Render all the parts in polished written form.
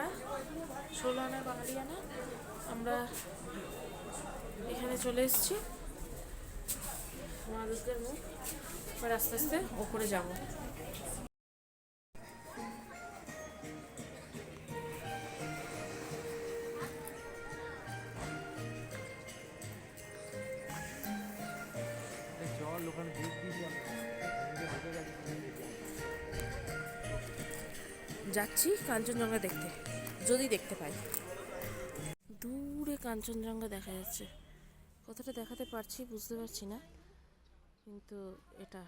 আনা, 16 আনা বাঙালি আনা। আমরা এখানে চলে এসেছি মা দুর্গার মুখ। এবার আস্তে আস্তে ওপরে যাবো। যাচ্ছি কাঞ্চনজঙ্ঘা দেখতে, যদি দেখতে পাই। দূরে কাঞ্চনজঙ্ঘা দেখা যাচ্ছে, কতটা দেখাতে পারছি বুঝতে পারছি না, কিন্তু এটা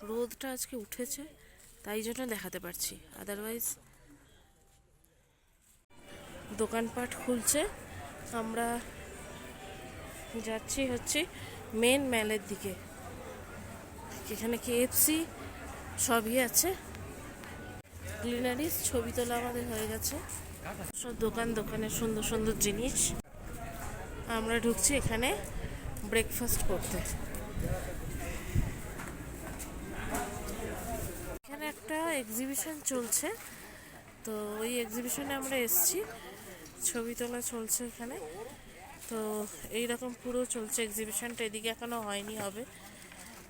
রোদটা আজকে উঠেছে তাই জন্য দেখাতে পারছি, আদারওয়াইজ দোকানপাট খুলছে। আমরা যাচ্ছি হচ্ছে মেন ম্যালের দিকে, এখানে KFC সবই আছে। গ্লিনারিস ছবি তোলা আমাদের হয়ে গেছে, সব দোকানে সুন্দর সুন্দর জিনিস। আমরা ঢুকছি এখানে ব্রেকফাস্ট করতে। এখানে একটা এক্সিবিশন চলছে, তো ওই এক্সিবিশনে আমরা এসেছি, ছবি তোলা চলছে এখানে। তো এইরকম পুরো চলছে এক্সিবিশনটা, এদিকে এখনো হয়নি, হবে।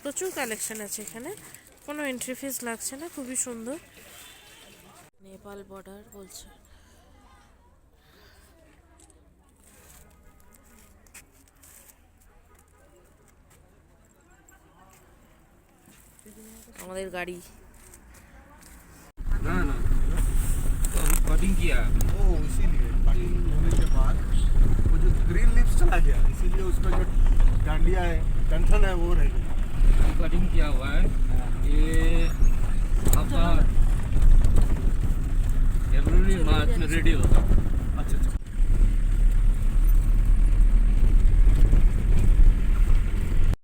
প্রচুর কালেকশন আছে এখানে, কোনো এন্ট্রি ফিস লাগছে না, খুবই সুন্দর। নেপাল বর্ডার বলছে। আমাদের गाड़ी ना ना तो अभी कटिंग किया ओ इसीलिए कटिंग होने के बाद वो जो ग्रीन लिप्स चला गया, इसीलिए उसका जो डांडिया है, टंठन है, वो रह गया। कटिंग किया हुआ है ये आपका फरवरी मार्च में रेडी होगा।